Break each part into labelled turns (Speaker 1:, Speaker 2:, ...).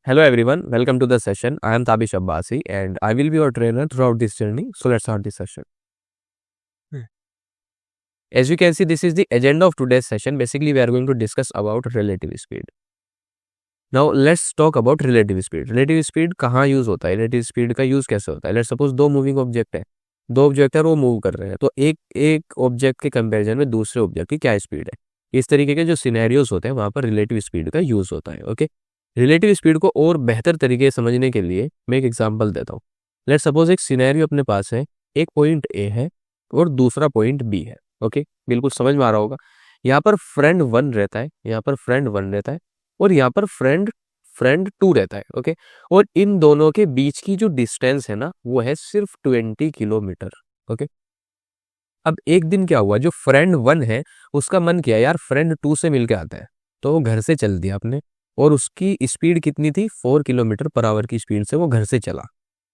Speaker 1: Hello everyone, welcome to the session. I am Tabish Abbasi and I will be your trainer throughout this journey. So let's start this session. As you can see, this is the agenda of today's session. Basically, we are going to discuss about relative speed. Now let's talk about relative speed. Relative speed कहाँ use होता है, relative speed का use कैसे होता है. Let's suppose दो moving object है, दो ऑब्जेक्ट है वो मूव कर रहे हैं, तो एक ऑब्जेक्ट के कंपैरिजन में दूसरे ऑब्जेक्ट की क्या स्पीड है. इस तरीके के जो सिनेरियोज होते हैं वहां पर रिलेटिव स्पीड का यूज होता है. ओके, रिलेटिव स्पीड को और बेहतर तरीके से समझने के लिए मैं एक एग्जांपल देता हूँ. लेट्स सपोज एक सिनेरियो अपने पास है, एक पॉइंट ए है और दूसरा पॉइंट बी है. ओके, बिल्कुल समझ में आ रहा होगा. यहाँ पर फ्रेंड 1 रहता है, यहाँ पर फ्रेंड 1 रहता है और यहाँ पर फ्रेंड 2 रहता है. ओके, और इन दोनों के बीच की जो डिस्टेंस है ना वो है सिर्फ 20 किलोमीटर. ओके, अब एक दिन क्या हुआ, जो फ्रेंड 1 है उसका मन किया यार फ्रेंड 2 से मिल के आता है, तो वो घर से चल दिया अपने, और उसकी स्पीड कितनी थी, 4 किलोमीटर पर आवर की स्पीड से वो घर से चला.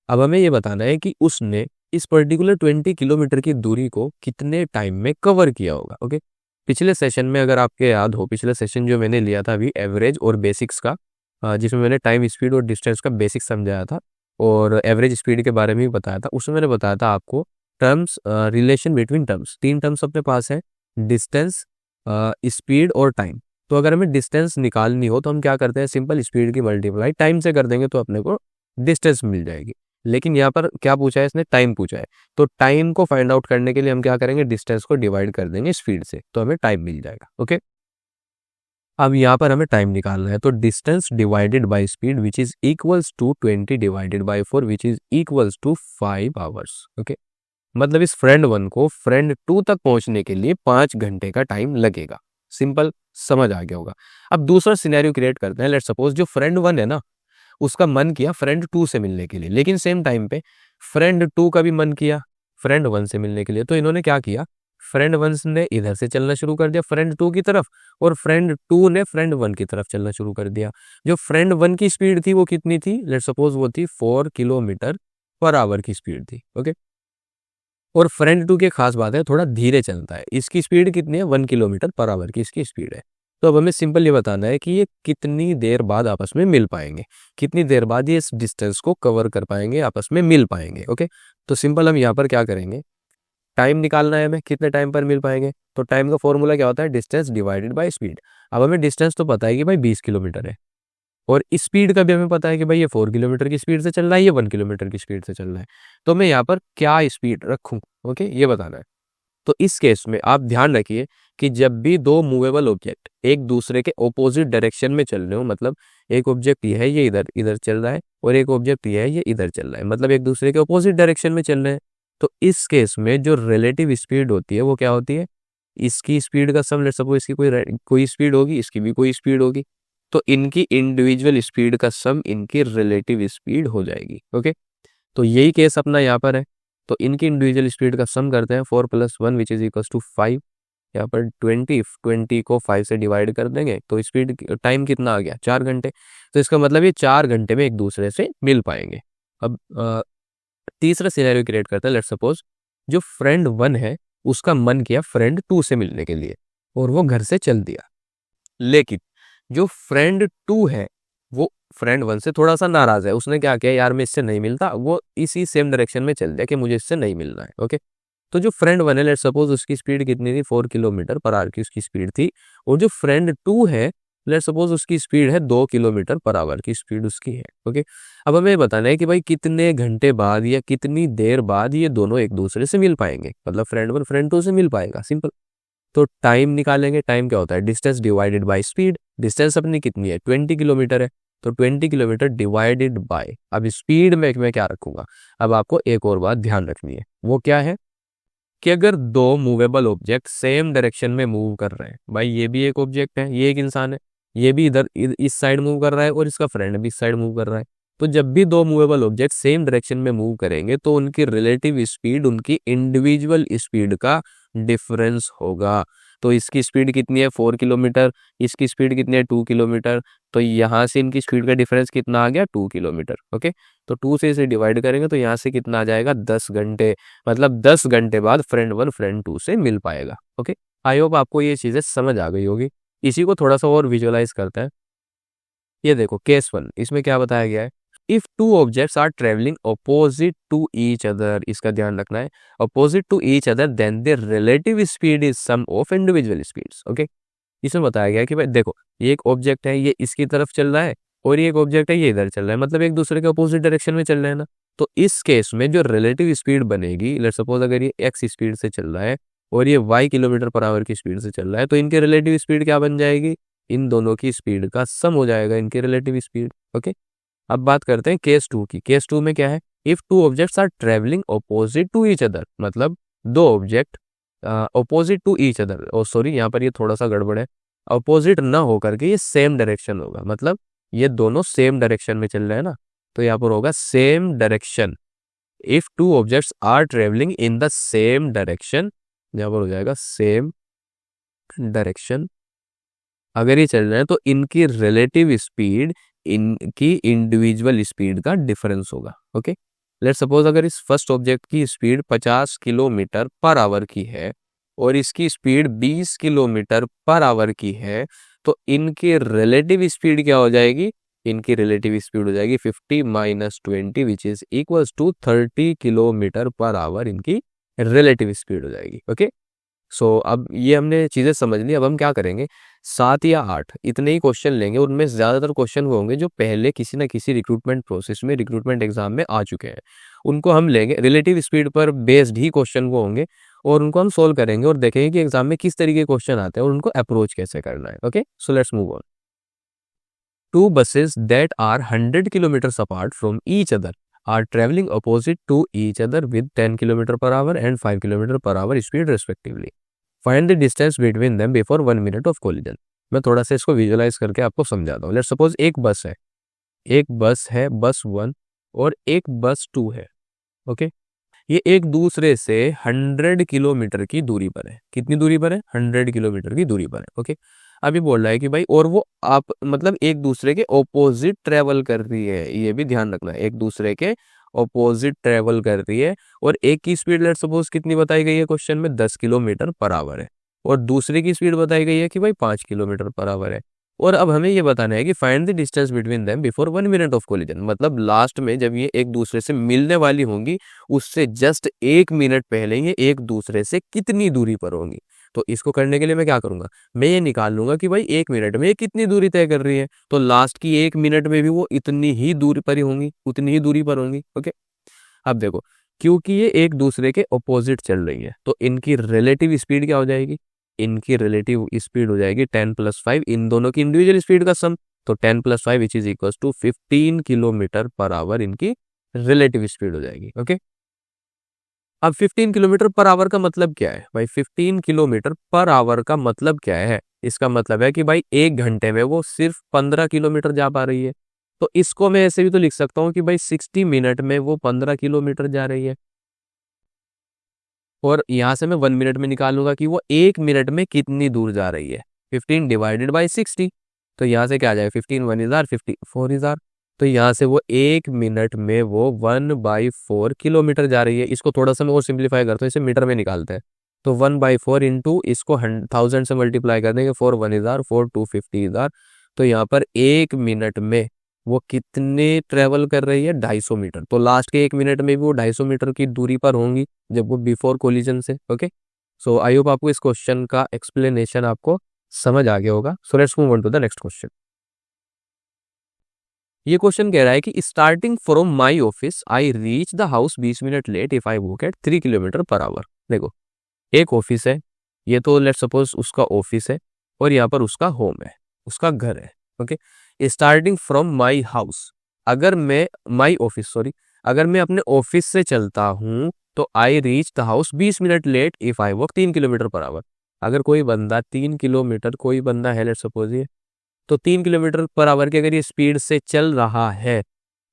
Speaker 1: अब हमें ये बताना है कि उसने इस पर्टिकुलर 20 किलोमीटर की दूरी को कितने टाइम में कवर किया होगा. ओके, पिछले सेशन में अगर आपके याद हो, पिछले सेशन जो मैंने लिया था अभी एवरेज और बेसिक्स का, जिसमें मैंने टाइम स्पीड और डिस्टेंस का बेसिक समझाया था और एवरेज स्पीड के बारे में भी बताया था. उसमें मैंने बताया था आपको terms, relation between terms. 3 terms अपने पास है, डिस्टेंस, स्पीड और टाइम. तो अगर हमें डिस्टेंस निकालनी हो तो हम क्या करते हैं, सिंपल स्पीड की मल्टीप्लाई टाइम से कर देंगे तो अपने को डिस्टेंस मिल जाएगी. लेकिन यहाँ पर क्या पूछा है, इसने टाइम पूछा है, तो टाइम को फाइंड आउट करने के लिए हम क्या करेंगे, डिस्टेंस को डिवाइड कर देंगे स्पीड से, तो हमें टाइम मिल जाएगा. ओके, अब यहाँ पर हमें टाइम निकालना है, तो distance divided by speed which is equals to 20 divided by 4 which is equals to 5 hours. Okay, मतलब इस फ्रेंड 1 को फ्रेंड 2 तक पहुंचने के लिए 5 घंटे का टाइम लगेगा. सिंपल, समझ आ गया होगा. अब दूसरा सिनेरियो क्रिएट करते हैं. लेट्स सपोज जो फ्रेंड 1 है ना उसका मन किया फ्रेंड 2 से मिलने के लिए, लेकिन सेम टाइम पे फ्रेंड 2 का भी मन किया फ्रेंड 1 से मिलने के लिए. तो इन्होंने क्या किया, फ्रेंड 1 ने इधर से चलना शुरू कर दिया फ्रेंड 2 की तरफ, और फ्रेंड 2 ने फ्रेंड 1 की तरफ चलना शुरू कर दिया. जो फ्रेंड 1 की स्पीड थी वो कितनी थी, लेट्स सपोज वो थी 4 किलोमीटर पर आवर की स्पीड थी. ओके, और फ्रेंड 2 की खास बात है थोड़ा धीरे चलता है. इसकी स्पीड कितनी है, 1 किलोमीटर पर आवर की इसकी स्पीड है. तो अब हमें सिंपल ये बताना है कि ये कितनी देर बाद आपस में मिल पाएंगे, कितनी देर बाद ये इस डिस्टेंस को कवर कर पाएंगे, आपस में मिल पाएंगे. ओके, तो सिंपल हम यहाँ पर क्या करेंगे, टाइम निकालना है हमें, कितने टाइम पर मिल पाएंगे. तो टाइम का फॉर्मूला क्या होता है, डिस्टेंस डिवाइडेड बाय स्पीड. अब हमें डिस्टेंस तो पता है कि भाई 20 किलोमीटर है, और स्पीड का भी हमें पता है कि भाई ये 4 किलोमीटर की स्पीड से चल रहा है, ये 1 किलोमीटर की स्पीड से चल रहा है. तो मैं यहाँ पर क्या स्पीड रखूँ, ओके, ये बताना है. तो इस केस में आप ध्यान रखिए कि जब भी दो मूवेबल ऑब्जेक्ट एक दूसरे के ऑपोजिट डायरेक्शन में चल रहे हो, मतलब एक ऑब्जेक्ट ये है ये इधर इधर चल रहा है और एक ऑब्जेक्ट ये है ये इधर चल रहा है, मतलब एक दूसरे के ऑपोजिट डायरेक्शन में चल रहे हैं, तो इस केस में जो रिलेटिव स्पीड होती है वो क्या होती है, इसकी स्पीड का सम. लेट्स सपोज इसकी कोई स्पीड होगी, इसकी भी कोई स्पीड होगी, तो इनकी इंडिविजुअल स्पीड का सम इनकी रिलेटिव स्पीड हो जाएगी. ओके, तो यही केस अपना यहाँ पर है. तो इनकी इंडिविजुअल स्पीड का सम करते हैं, 4 + 1 विच इज इक्वल टू 5. यहाँ पर 20 को 5 से डिवाइड कर देंगे तो स्पीड टाइम कितना आ गया, 4 घंटे. तो इसका मतलब ये 4 घंटे में एक दूसरे से मिल पाएंगे. अब तीसरा सिनेरियो क्रिएट करते हैं. लेट्स सपोज जो फ्रेंड 1 है उसका मन किया फ्रेंड 2 से मिलने के लिए और वो घर से चल दिया, लेकिन जो फ्रेंड 2 है वो फ्रेंड 1 से थोड़ा सा नाराज है. उसने क्या किया, यार मैं इससे नहीं मिलता, वो इसी सेम डायरेक्शन में चल दिया कि मुझे इससे नहीं मिलना है. ओके, तो जो फ्रेंड 1 है, लेट्स सपोज उसकी स्पीड कितनी थी, 4 किलोमीटर पर आवर की उसकी स्पीड थी, और जो फ्रेंड 2 है लेट्स सपोज उसकी स्पीड है 2 किलोमीटर पर आवर की स्पीड उसकी है. ओके, अब हमें बताना है कि भाई कितने घंटे बाद या कितनी देर बाद ये दोनों एक दूसरे से मिल पाएंगे, मतलब फ्रेंड 1 फ्रेंड 2 से मिल पाएगा. सिंपल, तो टाइम निकालेंगे. टाइम क्या होता है, distance divided by speed. Distance अपनी कितनी है, 20 किलोमीटर है, तो 20 किलोमीटर डिवाइडेड बाय, अब स्पीड में मैं क्या रखूंगा. अब आपको एक और बात ध्यान रखनी है, वो क्या है कि अगर दो मूवेबल ऑब्जेक्ट सेम डायरेक्शन में मूव कर रहे हैं, भाई ये भी एक ऑब्जेक्ट है, ये एक इंसान है, ये भी इधर इस साइड मूव कर रहा है और इसका फ्रेंड भी इस साइड मूव कर रहा है, तो जब भी दो मूवेबल ऑब्जेक्ट सेम डायरेक्शन में मूव करेंगे तो उनकी रिलेटिव स्पीड उनकी इंडिविजुअल स्पीड का डिफरेंस होगा. तो इसकी स्पीड कितनी है, 4 किलोमीटर, इसकी स्पीड कितनी है, 2 किलोमीटर, तो यहाँ से इनकी स्पीड का डिफरेंस कितना आ गया, 2 किलोमीटर. ओके, तो 2 से इसे डिवाइड करेंगे तो यहाँ से कितना आ जाएगा, 10 घंटे, मतलब 10 घंटे बाद फ्रेंड 1 फ्रेंड 2 से मिल पाएगा. ओके, आई होप आपको ये चीज़ें समझ आ गई होगी. इसी को थोड़ा सा और विजुअलाइज करते हैं. ये देखो केस 1, इसमें क्या बताया गया है, if two objects are travelling opposite to each other, इसका ध्यान रखना है, opposite to each other then their relative speed is sum of individual speeds. Okay, इसमें बताया गया है कि भाई देखो ये एक ऑब्जेक्ट है, ये इसकी तरफ चल रहा है और ये एक ऑब्जेक्ट है, ये इधर चल रहा है, मतलब एक दूसरे के अपोजिट डायरेक्शन में चल रहे हैं ना। तो इस केस में जो रिलेटिव स्पीड बनेगी, लेट्स सपोज अगर ये एक्स स्पीड से चल रहा है और ये वाई किलोमीटर पर आवर की स्पीड से चल रहा है, तो इनके रिलेटिव स्पीड क्या बन जाएगी, इन दोनों की स्पीड का सम हो जाएगा इनके रिलेटिव स्पीड। ओके, अब बात करते हैं केस 2 की। केस 2 में क्या है, if two objects are travelling opposite to each other, मतलब दो object opposite to each other, oh sorry यहाँ पर ये थोड़ा सा गड़बड़ है, अपोजिट ना होकर के ये सेम डायरेक्शन होगा, मतलब ये दोनों सेम डायरेक्शन में चल रहे हैं ना, तो यहाँ पर होगा same direction. If two objects are travelling in the same direction, यहाँ पर हो जाएगा सेम डायरेक्शन, अगर ये चल रहे हैं तो इनकी रिलेटिव स्पीड इनकी इंडिविजुअल स्पीड का डिफरेंस होगा। ओके, लेट्स सपोज अगर इस फर्स्ट ऑब्जेक्ट की स्पीड 50 किलोमीटर पर आवर की है और इसकी स्पीड 20 किलोमीटर पर आवर की है, तो इनकी रिलेटिव स्पीड क्या हो जाएगी, इनकी रिलेटिव स्पीड हो जाएगी 50 minus 20 which is equals to 30 kilometre per hour, इनकी रिलेटिव स्पीड हो जाएगी। ओके, सो अब ये हमने चीज़ें समझ ली। अब हम क्या करेंगे, 7 या 8 इतने ही क्वेश्चन लेंगे, उनमें ज़्यादातर क्वेश्चन वो होंगे जो पहले किसी ना किसी रिक्रूटमेंट प्रोसेस में, रिक्रूटमेंट एग्जाम में आ चुके हैं, उनको हम लेंगे। रिलेटिव स्पीड पर बेस्ड ही क्वेश्चन वो होंगे और उनको हम सोल्व करेंगे और देखेंगे कि एग्जाम में किस तरीके के क्वेश्चन आते हैं और उनको अप्रोच कैसे करना है। Okay, so let's move on. Two buses that are 100 kilometers apart from each other are traveling opposite to each other with 10 km per hour and 5 km per hour speed respectively. Find the distance between them before 1 minute of collision. मैं थोड़ा सा इसको visualise करके आपको समझाता हूँ। Let's suppose एक बस है बस 1 और एक बस 2 है। ओके, ये एक दूसरे से 100 किलोमीटर की दूरी पर है। कितनी दूरी पर है, 100 किलोमीटर की दूरी पर है। ओके, अभी बोल रहा है कि भाई और वो आप मतलब एक दूसरे के ऑपोजिट ट्रेवल कर रही है, ये भी ध्यान रखना है, एक दूसरे के ऑपोजिट ट्रेवल कर रही है और एक की स्पीड लेट्स सपोज कितनी बताई गई है क्वेश्चन में, 10 किलोमीटर पर आवर है और दूसरे की स्पीड बताई गई है कि भाई 5 किलोमीटर पर आवर है। और अब हमें ये बताना है कि find the distance between them before 1 minute of collision, मतलब लास्ट में जब ये एक दूसरे से मिलने वाली होंगी उससे जस्ट 1 मिनट पहले ये एक दूसरे से कितनी दूरी पर होंगी। तो इसको करने के लिए मैं क्या करूंगा, मैं ये निकाल लूंगा कि भाई 1 मिनट में ये कितनी दूरी तय कर रही है, तो लास्ट की 1 मिनट में भी वो इतनी ही दूरी पर ही होंगी, उतनी ही दूरी पर होंगी। ओके, अब देखो क्योंकि ये एक दूसरे के ऑपोजिट चल रही है तो इनकी रिलेटिव स्पीड क्या हो जाएगी, इनकी रिलेटिव स्पीड हो जाएगी 10 + 5, इन दोनों की इंडिविजुअल स्पीड का सम, तो 10 + 5 which is equal to 15 kilometre per hour इनकी रिलेटिव स्पीड हो जाएगी। ओके, अब 15 किलोमीटर पर आवर का मतलब क्या है भाई, 15 किलोमीटर पर आवर का मतलब क्या है, इसका मतलब है कि भाई 1 घंटे में वो सिर्फ 15 किलोमीटर जा पा रही है। तो इसको मैं ऐसे भी तो लिख सकता हूँ कि भाई 60 मिनट में वो 15 किलोमीटर जा रही है और यहाँ से मैं 1 मिनट में निकालूंगा कि वो 1 मिनट में कितनी दूर जा रही है, 15 डिवाइडेड बाई 60, तो यहाँ से क्या आ जाएगा, 15 1 इज़ आर 54 इज़ आर, तो यहाँ से वो 1 मिनट में वो 1/4 किलोमीटर जा रही है। इसको थोड़ा सा मैं और सिंप्लीफाई करता हूँ, इसे मीटर में निकालते हैं, तो 1/4 इंटू इसको 1000 से मल्टीप्लाई कर देंगे, 4 1 इज़ आर 4 2 50 इज़ आर, तो यहाँ पर 1 मिनट में वो कितने ट्रेवल कर रही है, 250 मीटर। तो लास्ट के 1 मिनट में भी वो 250 मीटर की दूरी पर होंगी जब वो बिफोर कोलिजन से। ओके, सो आई होप आपको इस क्वेश्चन का एक्सप्लेनेशन आपको समझ आ गया होगा। So let's move on to the next question. ये क्वेश्चन कह रहा है कि starting from my office I reach the house 20 minute late if I walk at 3 kilometre per hour. देखो एक ऑफिस है, ये तो लेट्स सपोज उसका ऑफिस है और यहाँ पर उसका होम है, उसका घर है। Okay, starting from my house, अगर मैं माई ऑफिस सॉरी अगर मैं अपने ऑफिस से चलता हूँ तो I reach the house 20 minute late if I walk 3 kilometre per hour. अगर कोई बंदा 3 किलोमीटर, कोई बंदा है लेट्स सपोज ये, तो 3 किलोमीटर पर आवर की अगर ये स्पीड से चल रहा है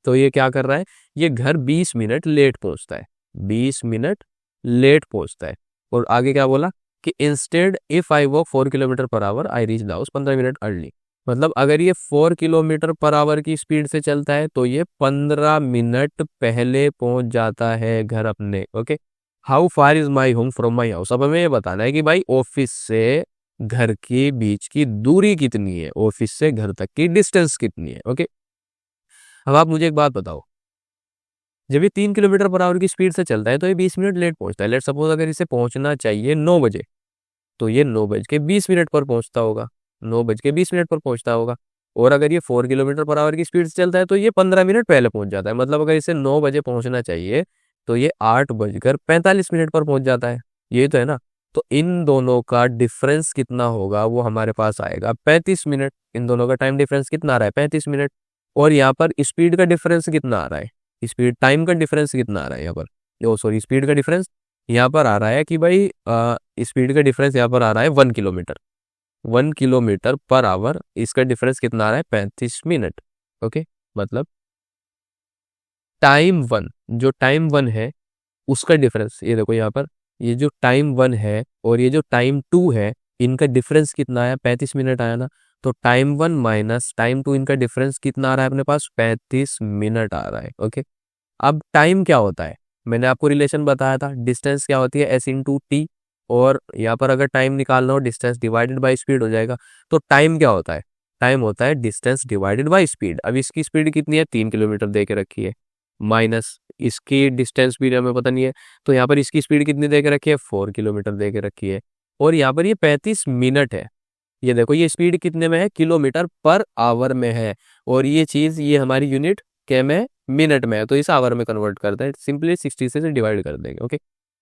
Speaker 1: तो ये क्या कर रहा है, ये घर 20 मिनट लेट पहुंचता है, 20 मिनट लेट पहुंचता है। और आगे क्या बोला कि instead if I walk 4 kilometre per our I reach the house 15 minute early, मतलब अगर ये 4 किलोमीटर पर आवर की स्पीड से चलता है तो ये 15 मिनट पहले पहुंच जाता है घर अपने। Okay, how far is my home from my house, अब हमें ये बताना है कि भाई ऑफिस से घर के बीच की दूरी कितनी है, ऑफिस से घर तक की डिस्टेंस कितनी है। ओके, अब आप मुझे एक बात बताओ, जब ये 3 किलोमीटर पर आवर की स्पीड से चलता है तो ये 20 मिनट लेट पहुंचता है। लेट सपोज अगर इसे पहुंचना चाहिए 9 बजे, तो ये 9 बज के 20 मिनट पर पहुंचता होगा, 9 बज के 20 मिनट पर पहुंचता होगा। और अगर ये 4 किलोमीटर पर आवर की स्पीड से चलता है तो ये 15 मिनट पहले पहुंच जाता है। मतलब अगर इसे 9 बजे पहुंचना चाहिए तो ये 8 बजकर 45 मिनट पर पहुंच जाता है। ये तो है ना। तो इन दोनों का डिफरेंस कितना होगा, वो हमारे पास आएगा 35 मिनट। इन दोनों का टाइम डिफरेंस कितना आ रहा है, 35 मिनट। और यहाँ पर स्पीड का डिफरेंस कितना आ रहा है, स्पीड टाइम का डिफरेंस कितना आ रहा है यहाँ पर, ओ सॉरी, स्पीड का डिफरेंस यहाँ पर आ रहा है कि भाई स्पीड का डिफरेंस यहाँ पर आ रहा है 1 किलोमीटर, 1 किलोमीटर पर आवर। इसका डिफरेंस कितना आ रहा है, 35 मिनट। ओके, मतलब टाइम 1, जो टाइम 1 है उसका डिफरेंस, ये देखो यहाँ पर, ये जो टाइम 1 है और ये जो टाइम 2 है, इनका डिफरेंस कितना आया, 35 मिनट आया ना। तो टाइम 1 माइनस टाइम 2, इनका डिफरेंस कितना आ रहा है अपने पास, 35 मिनट आ रहा है। ओके, अब टाइम क्या होता है, मैंने आपको रिलेशन बताया था, डिस्टेंस क्या होती है, एस इंटू टी। और यहाँ पर अगर टाइम निकालना हो, डिस्टेंस डिवाइडेड बाय स्पीड हो जाएगा। तो टाइम क्या होता है, टाइम होता है डिस्टेंस डिवाइडेड बाय स्पीड। अब इसकी स्पीड कितनी है, 3 किलोमीटर दे के रखी है, माइनस इसकी डिस्टेंस भी हमें पता नहीं है, तो यहाँ पर इसकी स्पीड कितनी दे के रखी है, 4 किलोमीटर दे के रखी है। और यहाँ पर ये 35 मिनट है। ये देखो ये स्पीड कितने में है, किलोमीटर पर आवर में है। और ये चीज, ये हमारी यूनिट क्या में, मिनट में है, तो इस आवर में कन्वर्ट करते हैं, सिंपली 60 से डिवाइड कर देंगे। ओके,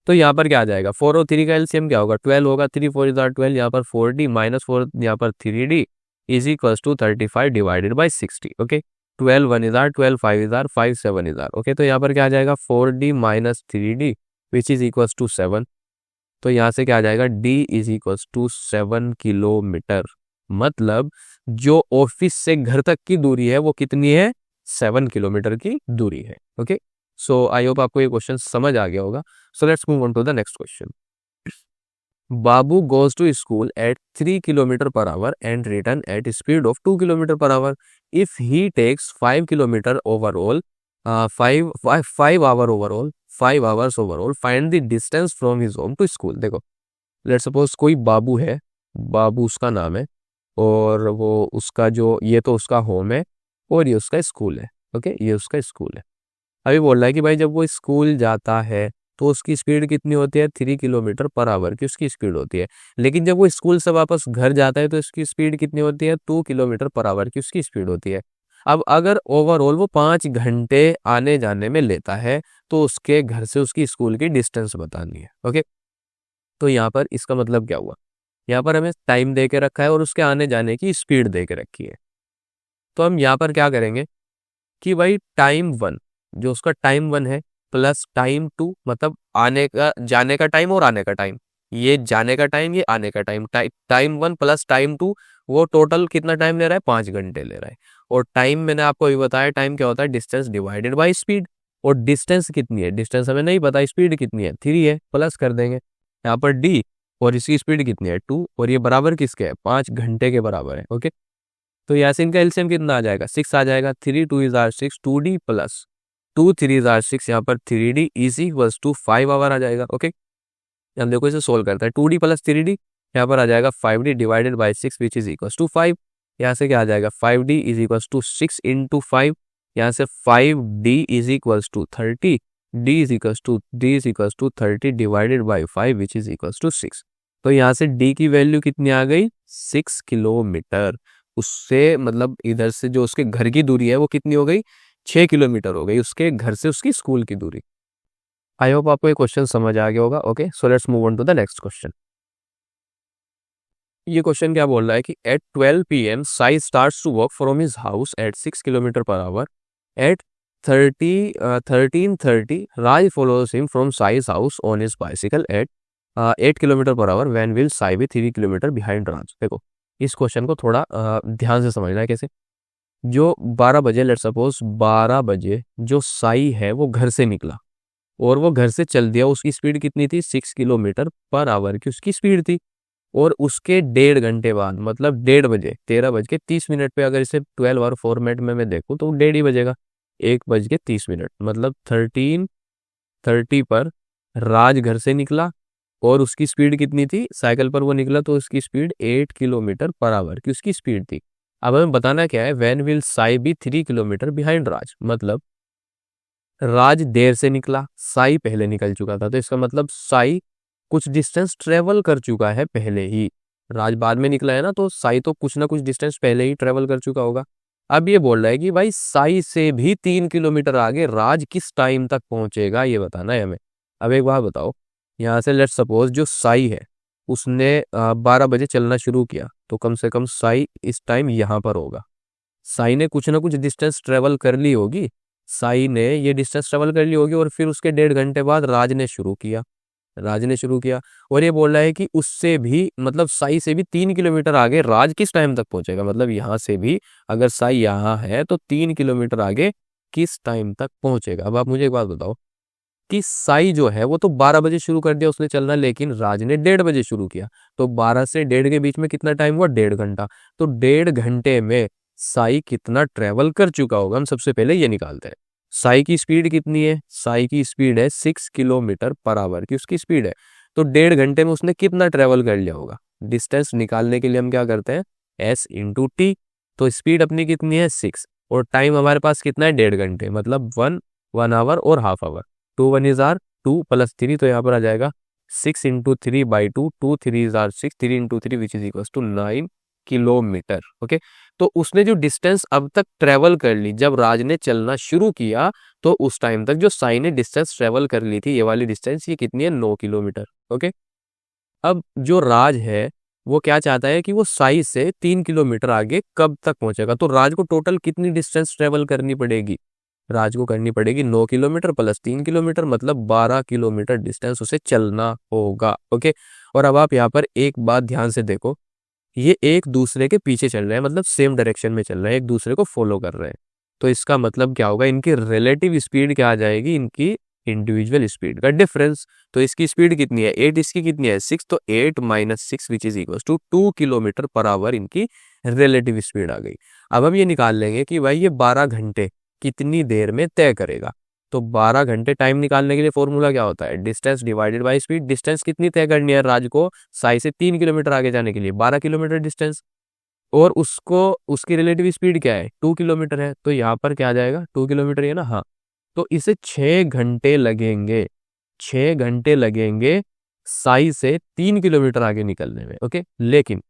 Speaker 1: तो यहाँ पर क्या आ जाएगा, 4 और 3 का एलसीएम क्या होगा, 12 होगा। 3 4 इज 12, यहाँ पर 4d माइनस 4, यहाँ पर 3d is equal to 35 divided by 60। Okay, 12 1 is 12, 5 is 5 7 is. Okay, तो यहाँ पर क्या आ जाएगा, 4d minus 3d which is equal to 7। तो यहाँ से क्या आ जाएगा, d is equal to 7 kilometre. मतलब जो ऑफिस से घर तक की दूरी है वो कितनी है, 7 किलोमीटर की दूरी है। ओके, सो आई होप आपको ये क्वेश्चन समझ आ गया होगा। So let's move on to the next question. Babu goes to school at 3 kilometre per hour and return at speed of 2 kilometre per hour. If he takes 5 kilometre overall, 5 hour overall, 5 hours overall, find the distance from his home to school. देखो, let's suppose कोई बाबू है, बाबू उसका नाम है, और वो उसका जो, ये तो उसका होम है और ये उसका स्कूल है। ओके, ये उसका स्कूल है। अभी बोल रहा है कि भाई जब वो स्कूल जाता है तो उसकी स्पीड कितनी होती है, 3 किलोमीटर पर आवर की उसकी स्पीड होती है। लेकिन जब वो स्कूल से वापस घर जाता है तो इसकी स्पीड कितनी होती है, 2 किलोमीटर पर आवर की उसकी स्पीड होती है। अब अगर ओवरऑल वो 5 घंटे आने जाने में लेता है तो उसके घर से उसकी स्कूल की डिस्टेंस बतानी है। ओके, तो यहाँ पर इसका मतलब क्या हुआ, यहाँ पर हमें टाइम दे के रखा है और उसके आने जाने की स्पीड दे के रखी है। तो हम यहाँ पर क्या करेंगे कि भाई टाइम 1, जो उसका टाइम 1 है, प्लस टाइम 2, मतलब आने का, जाने का टाइम और आने का टाइम, ये जाने का टाइम, ये आने का टाइम, टाइम 1 प्लस टाइम 2, वो टोटल कितना टाइम ले रहा है, 5 घंटे ले रहा है। और टाइम मैंने आपको अभी बताया, टाइम क्या होता है, डिस्टेंस डिवाइडेड बाई स्पीड। और डिस्टेंस कितनी है, डिस्टेंस हमें नहीं पता, स्पीड कितनी है, 3 है, प्लस कर देंगे यहाँ पर डी, और इसकी स्पीड कितनी है, 2, और ये बराबर किसके है, 5 घंटे के बराबर है। ओके, तो यहाँ से इनका एलसीएम कितना आ जाएगा, 6 आ जाएगा। 3 2 इज 6, 2d प्लस 2 3 इज 6, यहाँ पर 3d is equals to 5 hour आ जाएगा। ओके, हम देखो इसे सोल्व करते हैं, 2d प्लस 3d, यहाँ पर आ जाएगा 5d divided by 6 which is equals to 5। यहाँ से क्या आ जाएगा, 5d is equals to 6 into 5, यहाँ से 5d is equals to 30, d is equals to 30 divided by 5 which is equals to 6। तो यहाँ से d की वैल्यू कितनी आ गई, 6 किलोमीटर। उससे मतलब इधर से जो उसके घर की दूरी है वो कितनी हो गई, 6 किलोमीटर हो गई, उसके घर से उसकी स्कूल की दूरी। आई होप आपको ये क्वेश्चन समझ आ गया होगा। Okay, so let's move on to the next question. ये क्वेश्चन क्या बोल रहा है कि at 12 PM Sai starts to walk from his house at 6 kilometre per hour. At 13:30 Raj follows him from Sai's house on his bicycle at 8 kilometre per hour. When will Sai be 3 kilometre behind Raj. देखो, इस question को थोड़ा ध्यान से समझना है। कैसे, जो 12 बजे, लेट सपोज 12 बजे जो साई है वो घर से निकला और वो घर से चल दिया, उसकी स्पीड कितनी थी, 6 किलोमीटर पर आवर की उसकी स्पीड थी। और उसके 1.5 घंटे बाद, मतलब 1:30 बजे, 13:30 पे, अगर इसे 12 आवर फॉर्मेट में मैं देखूँ तो 1:30 ही बजेगा, 1:30, मतलब 13:30 पर राज घर से निकला और उसकी स्पीड कितनी थी, साइकिल पर वो निकला तो उसकी स्पीड 8 किलोमीटर पर आवर की उसकी स्पीड थी। अब हमें बताना क्या है, when will Sai be 3 kilometre behind Raj, मतलब राज देर से निकला, साई पहले निकल चुका था, तो इसका मतलब साई कुछ डिस्टेंस ट्रेवल कर चुका है पहले ही। राज बाद में निकला है ना, तो साई तो कुछ ना कुछ डिस्टेंस पहले ही ट्रेवल कर चुका होगा। अब ये बोल रहा है कि भाई साई से भी 3 किलोमीटर आगे राज किस टाइम तक पहुंचेगा, ये बताना है हमें। अब एक बात बताओ, यहाँ से लेट्स सपोज जो साई है उसने 12 बजे चलना शुरू किया, तो कम से कम साई इस टाइम यहाँ पर होगा। साई ने कुछ ना कुछ डिस्टेंस ट्रेवल कर ली होगी, साई ने ये डिस्टेंस ट्रेवल कर ली होगी, और फिर उसके 1.5 घंटे बाद राज ने शुरू किया। और ये बोल रहा है कि उससे भी मतलब साई से भी 3 किलोमीटर आगे राज किस टाइम तक पहुंचेगा, मतलब यहाँ से भी अगर साई यहाँ है तो 3 किलोमीटर आगे किस टाइम तक पहुंचेगा। अब आप मुझे एक बात बताओ कि साई जो है वो तो 12 बजे शुरू कर दिया उसने चलना, लेकिन राज ने 1:30 बजे शुरू किया, तो 12 से 1:30 के बीच में कितना टाइम हुआ, 1.5 घंटा। तो 1.5 घंटे में साई कितना ट्रेवल कर चुका होगा, हम सबसे पहले ये निकालते हैं। साई की स्पीड कितनी है, साई की स्पीड है 6 किलोमीटर पर आवर की उसकी स्पीड है, तो 1.5 घंटे में उसने कितना ट्रेवल कर लिया होगा। डिस्टेंस निकालने के लिए हम क्या करते हैं, एस इंटू टी। तो स्पीड अपनी कितनी है 6, और टाइम हमारे पास कितना है 1.5 घंटे, मतलब 1 आवर और half hour. 2 1 is are 2 plus 3, तो यहाँ पर आ जाएगा 6 into 3/2, 2 3 is are 6, 3 into 3 which is equal to 9 kilometre. Okay, तो उसने जो डिस्टेंस अब तक ट्रेवल कर ली, जब राज ने चलना शुरू किया तो उस टाइम तक जो साई ने डिस्टेंस ट्रेवल कर ली थी, ये वाली डिस्टेंस, ये कितनी है 9 किलोमीटर। ओके, अब जो राज है वो क्या चाहता है कि वो साई से 3 किलोमीटर आगे कब तक पहुंचेगा, तो राज को टोटल कितनी डिस्टेंस ट्रेवल करनी पड़ेगी, राज को करनी पड़ेगी 9 किलोमीटर प्लस 3 किलोमीटर, मतलब 12 किलोमीटर डिस्टेंस उसे चलना होगा। ओके, और अब आप यहाँ पर एक बात ध्यान से देखो, ये एक दूसरे के पीछे चल रहे हैं, मतलब सेम डायरेक्शन में चल रहे हैं, एक दूसरे को फॉलो कर रहे हैं। तो इसका मतलब क्या होगा, इनकी रिलेटिव स्पीड क्या आ जाएगी, इनकी इंडिविजुअल स्पीड का डिफरेंस। तो इसकी स्पीड कितनी है 8, इसकी कितनी है 6, तो 8 - 6 which is equal to 2 kilometre per hour इनकी रिलेटिव स्पीड आ गई। अब हम ये निकाल लेंगे कि भाई ये 12 घंटे कितनी देर में तय करेगा। तो 12 घंटे टाइम निकालने के लिए फॉर्मूला क्या होता है, distance divided by speed. Distance कितनी तय करनी है राज को, साई से 3 किलोमीटर आगे जाने के लिए 12 किलोमीटर डिस्टेंस, और उसको उसकी रिलेटिव स्पीड क्या है 2 किलोमीटर है, तो यहाँ पर क्या आ जाएगा 2 किलोमीटर है ना, हाँ। तो इसे 6 घंटे लगेंगे, 6 घंटे लगेंगे साई से 3 किलोमीटर आगे निकलने में। ओके, लेकिन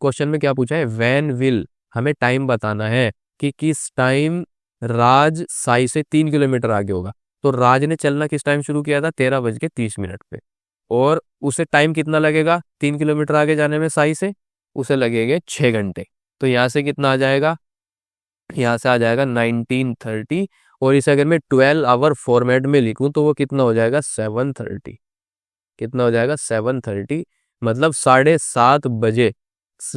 Speaker 1: क्वेश्चन में क्या पूछा है, व्हेन विल, हमें टाइम बताना है कि किस टाइम राज साई से 3 किलोमीटर आगे होगा। तो राज ने चलना किस टाइम शुरू किया था, 13:30 पे, और उसे टाइम कितना लगेगा 3 किलोमीटर आगे जाने में साई से, उसे लगेंगे 6 घंटे। तो यहाँ से कितना आ जाएगा, यहाँ से आ जाएगा 1930, और इसे अगर मैं 12 आवर फॉर्मेट में लिखूं तो वो कितना हो जाएगा 7:30, कितना हो जाएगा 7:30, मतलब 7:30 बजे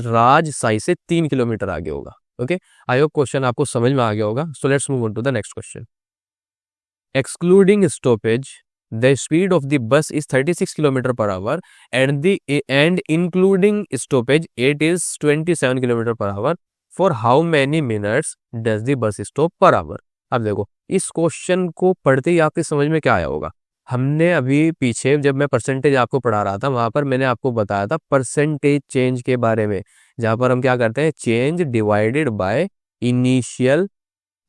Speaker 1: राज साई से 3 किलोमीटर आगे होगा। ओके, आई होप क्वेश्चन आपको समझ में आ गया होगा। So let's move on to the next question. Excluding stoppage the speed of the bus is 36 kilometre per hour and including stoppage it is 27 kilometre per hour, for how many minutes does the bus stop per hour. अब देखो, इस question को पढ़ते ही आपके समझ में क्या आया होगा, हमने अभी पीछे जब मैं परसेंटेज आपको पढ़ा रहा था वहां पर मैंने आपको बताया था परसेंटेज चेंज के बारे में, जहां पर हम क्या करते हैं, चेंज डिवाइडेड बाय इनिशियल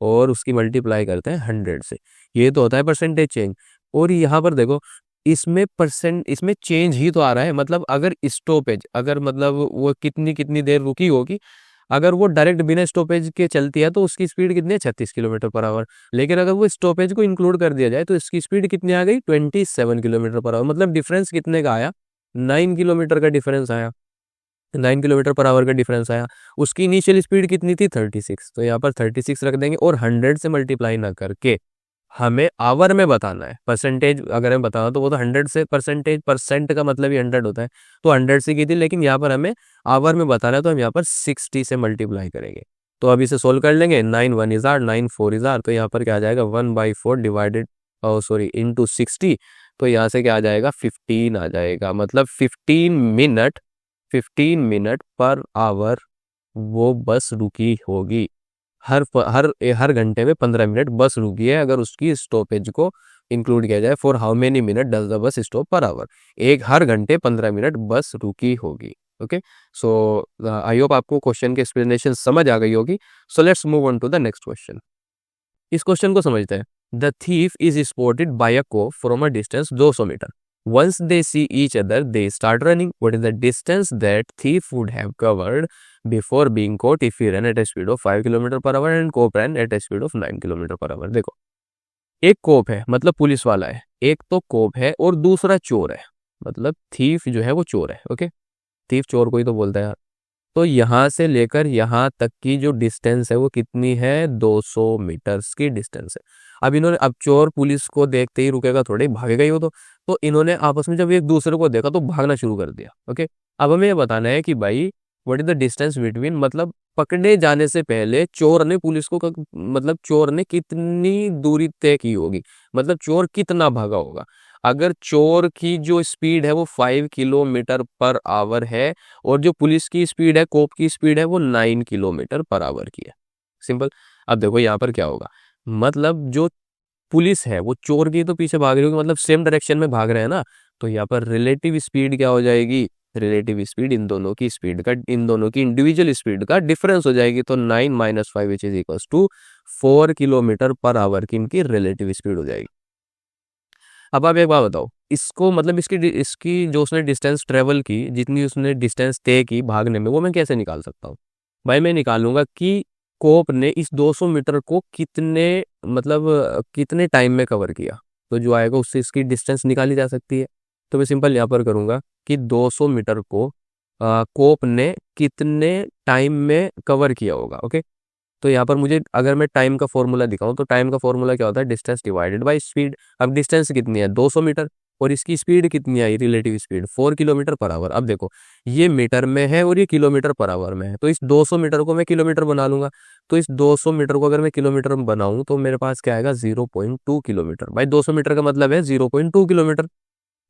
Speaker 1: और उसकी मल्टीप्लाई करते हैं 100 से, ये तो होता है परसेंटेज चेंज। और यहाँ पर देखो, इसमें चेंज ही तो आ रहा है, मतलब अगर स्टॉपेज, अगर मतलब वो कितनी कितनी देर रुकी होगी, अगर वो डायरेक्ट बिना स्टॉपेज के चलती है तो उसकी स्पीड कितनी है 36 किलोमीटर पर आवर, लेकिन अगर वो स्टॉपेज को इंक्लूड कर दिया जाए तो इसकी स्पीड कितनी आ गई 27 किलोमीटर पर आवर, मतलब डिफरेंस कितने का आया 9 किलोमीटर का डिफरेंस आया, 9 किलोमीटर पर आवर का डिफरेंस आया। उसकी इनिशियल स्पीड कितनी थी 36, तो यहाँ पर 36 रख देंगे, और 100 से मल्टीप्लाई ना करके हमें आवर में बताना है। परसेंटेज अगर हमें बताना तो वो तो 100 से, परसेंट का मतलब ही 100 होता है, तो 100 से की थी, लेकिन यहाँ पर हमें आवर में बताना है तो हम यहाँ पर 60 से मल्टीप्लाई करेंगे। तो अब इसे सोल्व कर लेंगे, 9 1 इज आर 9 4 इज आर, तो यहाँ पर क्या आ जाएगा 1/4 डिवाइडेड इंटू 60, तो यहाँ से क्या आ जाएगा 15 आ जाएगा, मतलब 15 मिनट पर आवर वो बस रुकी होगी। हर हर हर घंटे में 15 मिनट बस रुकी है अगर उसकी स्टॉपेज को इंक्लूड किया जाए, for how many minute does the bus stop per hour, एक हर घंटे 15 मिनट बस रुकी होगी। ओके, सो आई होप आपको क्वेश्चन की एक्सप्लेनेशन समझ आ गई होगी। So let's move on to the next question. इस क्वेश्चन को समझते हैं। The thief is spotted by a cop from a distance 200 metre. Once they see each other they start running. What is the distance that thief would have covered before being caught if he run at a speed of 5 kilometre per hour and cop run at a speed of 9 kilometre per hour. देखो, एक कोप है मतलब police वाला है, एक तो कोप है और दूसरा चोर है, मतलब थीफ जो है वो चोर है। ओके, थीफ चोर को ही तो बोलता है यार। तो यहाँ से लेकर यहाँ तक की जो डिस्टेंस है वो कितनी है, 200 मीटर्स की डिस्टेंस है। अब चोर पुलिस को देखते ही रुकेगा थोड़े, भागेगा ही वो तो इन्होंने आपस में जब एक दूसरे को देखा तो भागना शुरू कर दिया। ओके, अब हमें ये बताना है कि भाई what is the distance between, मतलब पकड़े जाने से पहले चोर ने पुलिस को मतलब चोर ने कितनी दूरी तय की होगी, मतलब चोर कितना भागा होगा। अगर चोर की जो स्पीड है वो 5 किलोमीटर पर आवर है और जो पुलिस की स्पीड है, कोप की स्पीड है वो 9 किलोमीटर पर आवर की है। सिंपल। अब देखो यहाँ पर क्या होगा, मतलब जो पुलिस है वो चोर की तो पीछे भाग रही होगी, मतलब सेम डायरेक्शन में भाग रहे हैं ना, तो यहाँ पर रिलेटिव स्पीड क्या हो जाएगी, रिलेटिव स्पीड इन दोनों की स्पीड का, इन दोनों की इंडिविजुअल स्पीड का डिफरेंस हो जाएगी। तो 9 - 5 which is equals to 4 kilometre per hour की इनकी रिलेटिव स्पीड हो जाएगी। अब आप एक बात बताओ, इसको मतलब इसकी जो उसने डिस्टेंस ट्रेवल की, जितनी उसने डिस्टेंस तय की भागने में, वो मैं कैसे निकाल सकता हूँ। भाई मैं निकालूंगा कि कोप ने इस 200 मीटर को कितने मतलब कितने टाइम में कवर किया, तो जो आएगा उससे इसकी डिस्टेंस निकाली जा सकती है। तो मैं सिंपल यहाँ पर करूँगा कि 200 मीटर को कोप ने कितने टाइम में कवर किया होगा। ओके, तो यहाँ पर मुझे अगर मैं टाइम का फॉर्मूला दिखाऊं तो टाइम का फॉर्मूला क्या होता है, डिस्टेंस डिवाइडेड बाय स्पीड। अब डिस्टेंस कितनी है, 200 मीटर, और इसकी स्पीड कितनी आई, relative speed 4 kilometre per hour. अब देखो ये मीटर में है और ये किलोमीटर पर आवर में है, तो इस 200 मीटर को मैं किलोमीटर बना लूंगा। तो इस 200 मीटर को अगर मैं किलोमीटर में बनाऊं तो मेरे पास क्या आएगा, 0.2 किलोमीटर। भाई 200 मीटर का मतलब है 0.2 किलोमीटर।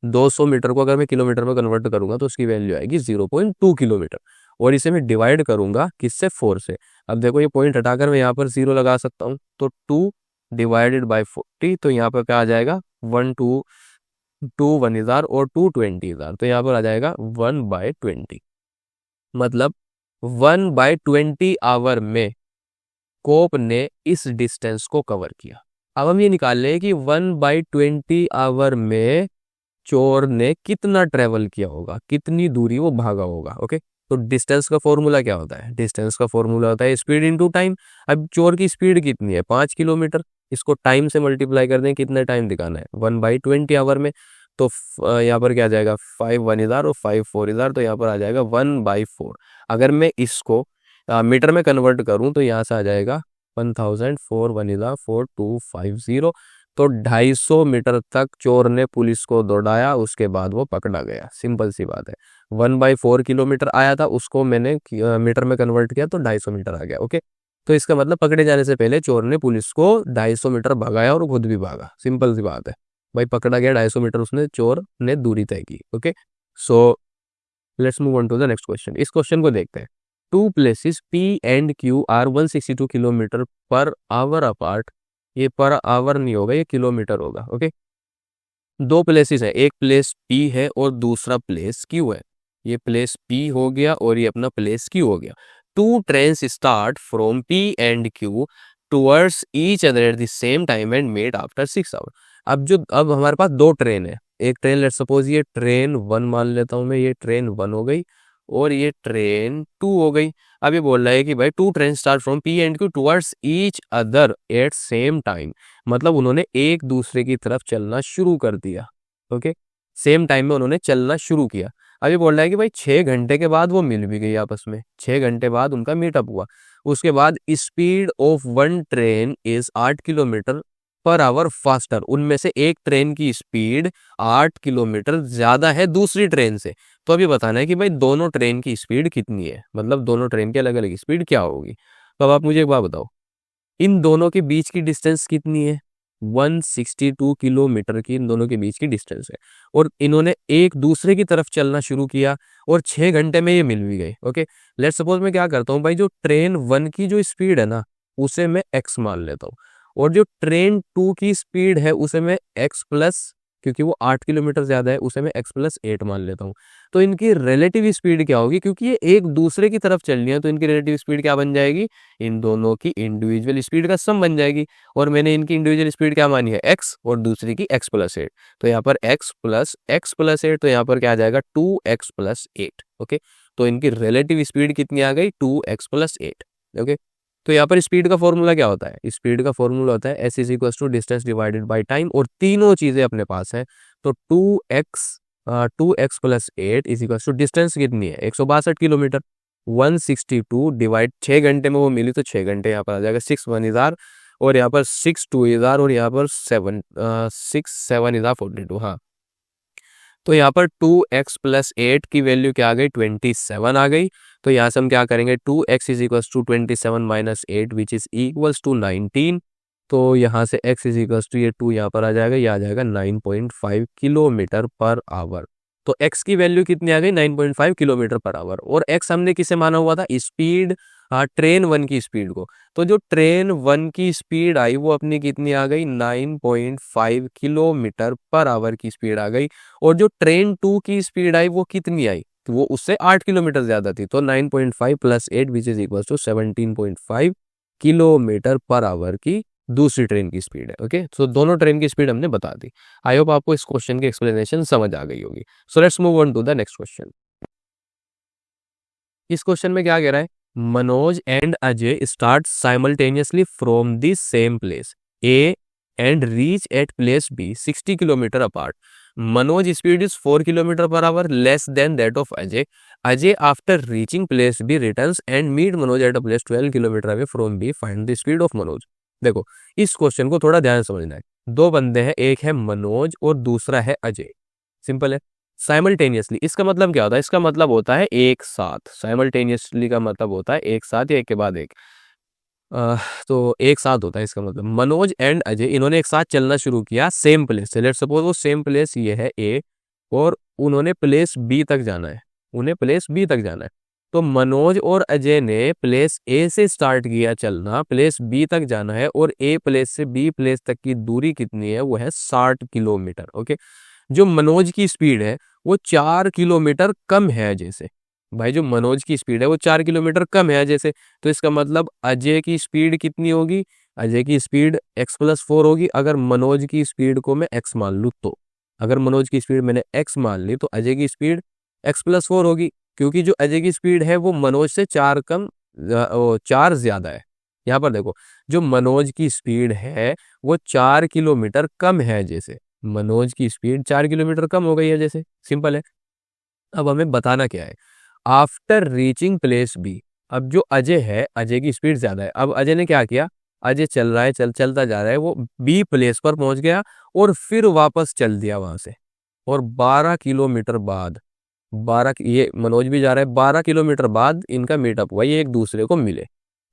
Speaker 1: 200 मीटर को अगर मैं किलोमीटर में कन्वर्ट करूंगा तो उसकी वैल्यू आएगी 0.2 किलोमीटर, और इसे मैं डिवाइड करूंगा किससे, 4 से। अब देखो ये पॉइंट हटाकर मैं यहाँ पर 0 लगा सकता हूँ, तो 2 डिवाइडेड बाय 40, तो यहाँ पर क्या आ जाएगा, 1 हजार और 2 20 हजार, तो यहाँ पर आ जाएगा 1/20, मतलब 1/20 आवर में कोप ने इस डिस्टेंस को कवर किया। अब हम ये निकाल लें कि 1/20 आवर में चोर ने कितना ट्रेवल किया होगा, कितनी दूरी वो भागा होगा। ओके, तो डिस्टेंस का फॉर्मूला क्या होता है, डिस्टेंस का फॉर्मूला होता है स्पीड इनटू टाइम। अब चोर की स्पीड कितनी है, 5 किलोमीटर, इसको टाइम से मल्टीप्लाई कर दें, कितना टाइम दिखाना है, 1/20 आवर में। तो यहाँ पर क्या आ जाएगा, 5 1 हजार और 5 4 हजार, तो यहाँ पर आ जाएगा 1/4। अगर मैं इसको मीटर में कन्वर्ट करूँ तो यहाँ से आ जाएगा 1000 4 1 हजार 4250। तो 250 मीटर तक चोर ने पुलिस को दौड़ाया, उसके बाद वो पकड़ा गया। सिंपल सी बात है, 1/4 किलोमीटर आया था, उसको मैंने मीटर में कन्वर्ट किया तो 250 मीटर आ गया। ओके, तो इसका मतलब पकड़े जाने से पहले चोर ने पुलिस को 250 मीटर भगाया और खुद भी भागा। सिंपल सी बात है भाई, पकड़ा गया, 250 मीटर उसने चोर ने दूरी तय की। Okay, so let's move on to the next question. इस क्वेश्चन को देखते हैं। Two places P and Q are 162 kilometre per hour apart. ये पर आवर नहीं होगा, ये किलोमीटर होगा। ओके, दो प्लेसेस है, एक प्लेस P है और दूसरा प्लेस Q है। ये प्लेस P हो गया और ये अपना प्लेस Q हो गया। Two trains start from P and Q towards each other at the same time and met after 6 hour. अब हमारे पास दो ट्रेन है, एक ट्रेन लेट्स सपोज ये ट्रेन 1 मान लेता हूं मैं, ये ट्रेन 1 हो गई और ये ट्रेन 2 हो गई। अब ये बोल रहा है कि भाई two train start from P and Q towards each other at same time, मतलब उन्होंने एक दूसरे की तरफ चलना शुरू कर दिया। ओके, सेम टाइम में उन्होंने चलना शुरू किया। अब ये बोल रहा है कि भाई 6 घंटे के बाद वो मिल भी गई आपस में, 6 घंटे बाद उनका मीटअप हुआ। उसके बाद speed of one train is 8 kilometre per our faster. उनमें से एक ट्रेन की स्पीड 8 किलोमीटर ज्यादा है दूसरी ट्रेन से। तो अभी बताना है कि भाई दोनों ट्रेन की स्पीड कितनी है, मतलब दोनों ट्रेन की अलग अलग स्पीड क्या होगी। तो अब आप मुझे एक बात बताओ, इन दोनों के बीच की डिस्टेंस कितनी है, 162 किलोमीटर की इन दोनों के बीच की डिस्टेंस है, और इन्होंने एक दूसरे की तरफ चलना शुरू किया और 6 घंटे में ये मिल भी गए। ओके, लेट्स सपोज मैं क्या करता हूँ भाई, जो ट्रेन 1 की जो स्पीड है ना उसे मैं x मान लेता हूँ, और जो ट्रेन 2 की स्पीड है उसे मैं x प्लस, क्योंकि वो 8 किलोमीटर ज्यादा है, उसे मैं x प्लस 8 मान लेता हूँ। तो इनकी रिलेटिव स्पीड क्या होगी, क्योंकि ये एक दूसरे की तरफ चल रही है तो इनकी रिलेटिव स्पीड क्या बन जाएगी, इन दोनों की इंडिविजुअल स्पीड का सम बन जाएगी। और मैंने इनकी इंडिविजुअल स्पीड क्या मानी है, x, और दूसरी की x प्लस 8। तो यहाँ पर x प्लस 8, तो यहाँ पर क्या आ जाएगा 2x प्लस 8। ओके, तो इनकी रिलेटिव स्पीड कितनी आ गई, 2x प्लस 8। ओके, तो यहाँ पर स्पीड का फॉर्मूला क्या होता है, स्पीड का फॉर्मूला होता है s is equal to distance divided by time, और तीनों चीजें अपने पास है। तो 2x plus 8 is equal to distance कितनी है 162 किलोमीटर, 162 डिवाइड 6 घंटे में वो मिली तो 6 घंटे यहाँ पर आ जाएगा, 6 1 इज़ार, और यहाँ पर 6 2 इज़ार, और यहाँ पर 6 7 इज़ार 42। हाँ, तो यहाँ पर 2x प्लस 8 की वैल्यू क्या आ गई, 27 आ गई। तो यहाँ से हम क्या करेंगे, 2x is equal to 27 minus 8 which is equals to 19। तो यहाँ से x इज इक्वल टू ये 2 यहाँ पर आ जाएगा, ये आ जाएगा 9.5 किलोमीटर पर आवर। तो x की वैल्यू कितनी आ गई, 9.5 किलोमीटर पर आवर। और x हमने किसे माना हुआ था, स्पीड, ट्रेन 1 की स्पीड को। तो जो ट्रेन 1 की स्पीड आई वो अपनी कितनी आ गई, 9.5 किलोमीटर पर आवर की स्पीड आ गई। और जो ट्रेन 2 की स्पीड आई वो कितनी आई, तो वो उससे 8 किलोमीटर ज्यादा थी। तो 9.5 plus 8 which is equal to 17.5 kilometre per hour की दूसरी ट्रेन की स्पीड है। ओके, तो दोनों ट्रेन की स्पीड हमने बता दी। आई होप आपको इस क्वेश्चन की एक्सप्लेनेशन समझ आ गई होगी। So let's move on to the next question. इस क्वेश्चन में क्या कह रहा है, Manoj and Ajay start simultaneously from the same place A and reach at place B 60 kilometre apart. Manoj speed is 4 kilometre per hour less than that of Ajay. Ajay after reaching place B returns and meet Manoj at a place 12 kilometre away from B, find the speed of Manoj. देखो, इस question को थोड़ा ध्यान से समझना है। दो बंदे हैं, एक है मनोज और दूसरा है अजय। सिंपल है। साइमल्टेनियसली इसका मतलब क्या होता है, इसका मतलब होता है एक साथ। साइमल्टेनियसली का मतलब होता है एक साथ या एक के बाद एक। तो एक साथ होता है इसका मतलब। मनोज एंड अजय इन्होंने एक साथ चलना शुरू किया सेम प्लेस से। लेट्स सपोज वो सेम प्लेस ये है ए, और उन्होंने प्लेस बी तक जाना है, उन्हें प्लेस बी तक जाना है। तो मनोज और अजय ने प्लेस ए से स्टार्ट किया चलना, प्लेस बी तक जाना है, और ए प्लेस से बी प्लेस तक की दूरी कितनी है, वो है 60 किलोमीटर। ओके, जो मनोज की स्पीड है वो 4 किलोमीटर कम है अजय से। भाई जो मनोज की स्पीड है वो 4 किलोमीटर कम है अजय से। तो इसका मतलब अजय की स्पीड कितनी होगी, अजय की स्पीड x प्लस 4 होगी। अगर मनोज की स्पीड को मैं x मान लूँ तो, अगर मनोज की स्पीड मैंने x मान ली तो अजय की स्पीड x प्लस 4 होगी, क्योंकि जो अजय की स्पीड है वो मनोज से 4 कम, 4 ज्यादा है। यहाँ पर देखो, जो मनोज की स्पीड है वो 4 किलोमीटर कम है अजय से। मनोज की स्पीड 4 किलोमीटर कम हो गई है जैसे, सिंपल है। अब हमें बताना क्या है, आफ्टर रीचिंग प्लेस बी। अब जो अजय है, अजय की स्पीड ज्यादा है। अब अजय ने क्या किया, अजय चल रहा है, चलता जा रहा है, वो बी प्लेस पर पहुंच गया और फिर वापस चल दिया वहां से। और 12 किलोमीटर बाद, 12, ये मनोज भी जा रहा है, 12 किलोमीटर बाद इनका मीटअप हुआ, ये एक दूसरे को मिले।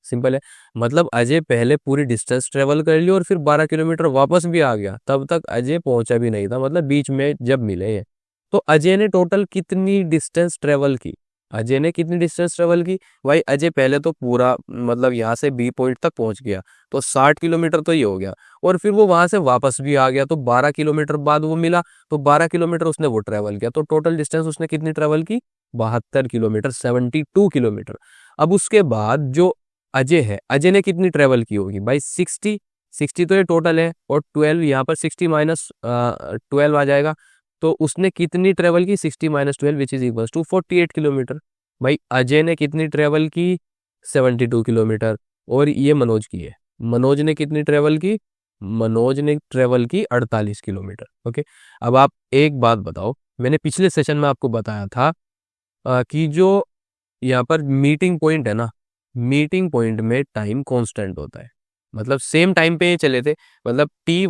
Speaker 1: सिंपल है। मतलब अजय पहले पूरी डिस्टेंस ट्रेवल कर ली और फिर 12 किलोमीटर वापस भी आ गया, तब तक अजय पहुंचा भी नहीं था, मतलब बीच में जब मिले हैं। तो अजय ने टोटल कितनी डिस्टेंस ट्रेवल की, अजय ने कितनी डिस्टेंस ट्रेवल की, भाई अजय पहले तो पूरा मतलब यहाँ से बी पॉइंट तक पहुंच गया, तो 60 किलोमीटर तो ये हो गया। और फिर वो वहां से वापस भी आ गया, तो 12 किलोमीटर बाद वो मिला, तो 12 किलोमीटर उसने वो ट्रेवल किया। तो टोटल डिस्टेंस उसने कितनी ट्रेवल की, 72 किलोमीटर, 72 किलोमीटर। अब उसके बाद जो अजय है, अजय ने कितनी ट्रेवल की होगी भाई, 60, 60 तो ये टोटल है, और 12 यहाँ पर 60 माइनस 12 आ जाएगा। तो उसने कितनी ट्रेवल की, 60 minus 12 which is equal to 48 kilometre. भाई अजय ने कितनी ट्रेवल की, 72 किलोमीटर, और ये मनोज की है। मनोज ने कितनी ट्रेवल की, मनोज ने ट्रेवल की 48 किलोमीटर। ओके, अब आप एक बात बताओ, मैंने पिछले सेशन में आपको बताया था कि जो यहाँ पर मीटिंग पॉइंट है ना, मीटिंग पॉइंट में टाइम कांस्टेंट होता है। मतलब सेम टाइम पे चले थे, मतलब टी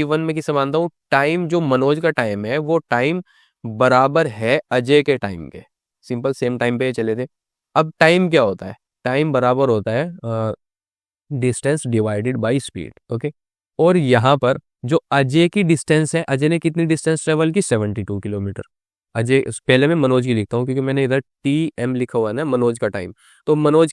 Speaker 1: वन में किसे मानता हूँ, टाइम जो मनोज का टाइम है वो टाइम बराबर है अजय के टाइम के। सिंपल, सेम टाइम पे चले थे। अब टाइम क्या होता है, टाइम बराबर होता है distance divided by speed. Okay, और यहाँ पर जो अजय की डिस्टेंस है, अजय ने कितनी डिस्टेंस ट्रेवल की, 72 किलोमीटर। अजय, पहले मैं मनोज की लिखता हूँ क्योंकि मैंने इधर TM लिखा हुआ है ना, मनोज का टाइम। तो मनोज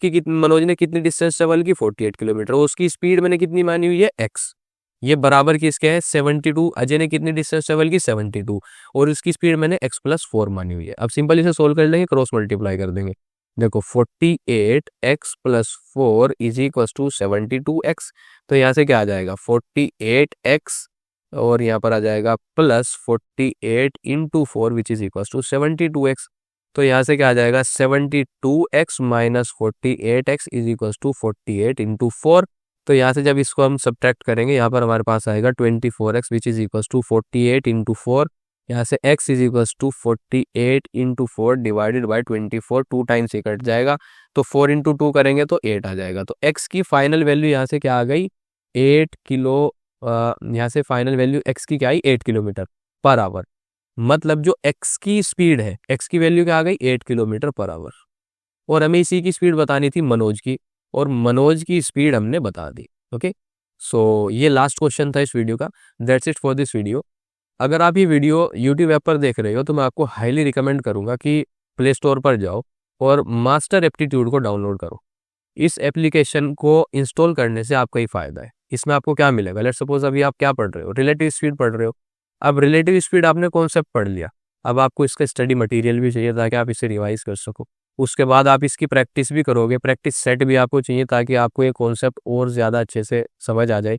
Speaker 1: ने कितनी डिस्टेंस ट्रेवल की, 48 किलोमीटर। उसकी स्पीड मैंने कितनी मानी हुई है, x। ये बराबर की इसके है 72। अजय ने कितनी डिस्टेंस ट्रेवल की, 72, और उसकी स्पीड मैंने x+4 मानी हुई है। अब सिंपल इसे सोल्व कर लेंगे, क्रॉस मल्टीप्लाई कर देंगे। देखो 48x+4 is equal to 72x। तो यहाँ से क्या आ जाएगा, 48x, और यहाँ पर आ जाएगा +48 into 4 which is equal to 72x। तो यहाँ से क्या आ जाएगा, 72x minus 48x is equal to 48 into 4। तो यहाँ से जब इसको हम सब्ट्रैक्ट करेंगे, यहाँ पर हमारे पास आएगा 24x which is equal to 48 into 4। यहाँ से x is equal to 48 into 4 divided by 24, 2 times ये कट जाएगा। तो 4 इंटू 2 करेंगे तो 8 आ जाएगा। तो x की फाइनल वैल्यू यहाँ से क्या आ गई, 8 किलो, यहाँ से फाइनल वैल्यू x की क्या आई, 8 किलोमीटर पर आवर। मतलब जो x की स्पीड है, x की वैल्यू क्या आ गई, 8 किलोमीटर पर आवर। और हमें इसी की स्पीड बतानी थी मनोज की, और मनोज की स्पीड हमने बता दी। ओके, सो ये लास्ट क्वेश्चन था इस वीडियो का। That's it for this video. अगर आप ये वीडियो यूट्यूब ऐप पर देख रहे हो तो मैं आपको हाईली रिकमेंड करूंगा कि प्ले स्टोर पर जाओ और मास्टर एप्टीट्यूड को डाउनलोड करो। इस एप्लीकेशन को इंस्टॉल करने से आपका ही फायदा है। इसमें आपको क्या मिलेगा, लेट्स सपोज अभी आप क्या पढ़ रहे हो, रिलेटिव स्पीड पढ़ रहे हो। अब रिलेटिव स्पीड आपने कॉन्सेप्ट पढ़ लिया, अब आपको इसका स्टडी मटेरियल भी चाहिए ताकि आप इसे रिवाइज कर सको। उसके बाद आप इसकी प्रैक्टिस भी करोगे, प्रैक्टिस सेट भी आपको चाहिए ताकि आपको ये कॉन्सेप्ट और ज़्यादा अच्छे से समझ आ जाए।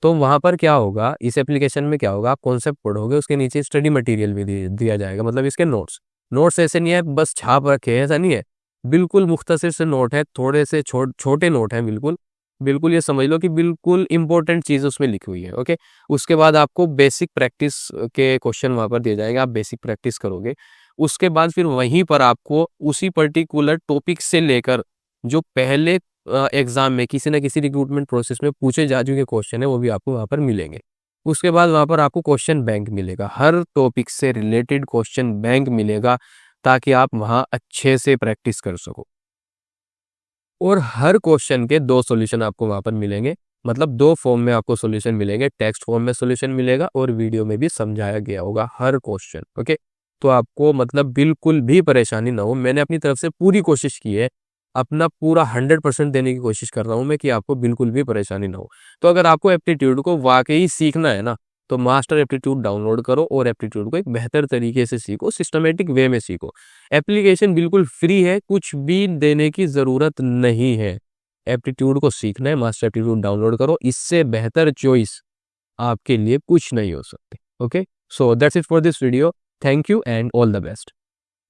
Speaker 1: तो वहाँ पर क्या होगा, इस एप्लीकेशन में क्या होगा, आप कॉन्सेप्ट पढ़ोगे, उसके नीचे स्टडी मटेरियल भी दिया जाएगा। मतलब इसके नोट्स ऐसे नहीं है बस छाप रखे हैं, ऐसा नहीं है। बिल्कुल मुख्तसर से नोट है, थोड़े से छोटे नोट हैं, बिल्कुल बिल्कुल ये समझ लो कि बिल्कुल इंपॉर्टेंट चीज़ उसमें लिखी हुई है। ओके, उसके बाद आपको बेसिक प्रैक्टिस के क्वेश्चन वहाँ पर दिए जाएंगे, आप बेसिक प्रैक्टिस करोगे। उसके बाद फिर वहीं पर आपको उसी पर्टिकुलर टॉपिक से लेकर जो पहले एग्जाम में किसी न किसी रिक्रूटमेंट प्रोसेस में पूछे जा चुके क्वेश्चन है वो भी आपको वहाँ पर मिलेंगे। उसके बाद वहाँ पर आपको क्वेश्चन बैंक मिलेगा, हर टॉपिक से रिलेटेड क्वेश्चन बैंक मिलेगा ताकि आप वहाँ अच्छे से प्रैक्टिस कर सको। और हर क्वेश्चन के 2 सॉल्यूशन आपको वहाँ पर मिलेंगे, मतलब 2 फॉर्म में आपको सॉल्यूशन मिलेंगे, टेक्स्ट फॉर्म में सॉल्यूशन मिलेगा और वीडियो में भी समझाया गया होगा हर क्वेश्चन। ओके, तो आपको मतलब बिल्कुल भी परेशानी ना हो। मैंने अपनी तरफ से पूरी कोशिश की है, अपना पूरा 100% देने की कोशिश कर रहा हूँ मैं कि आपको बिल्कुल भी परेशानी ना हो। तो अगर आपको एप्टीट्यूड को वाकई सीखना है ना, तो मास्टर एप्टीट्यूड डाउनलोड करो और एप्टीट्यूड को एक बेहतर तरीके से सीखो, सिस्टमेटिक वे में सीखो। एप्लीकेशन बिल्कुल फ्री है, कुछ भी देने की ज़रूरत नहीं है। एप्टीट्यूड को सीखना है, मास्टर एप्टीट्यूड डाउनलोड करो, इससे बेहतर चॉइस आपके लिए कुछ नहीं हो सकती। Okay, so that's it for this video. Thank you and all the best.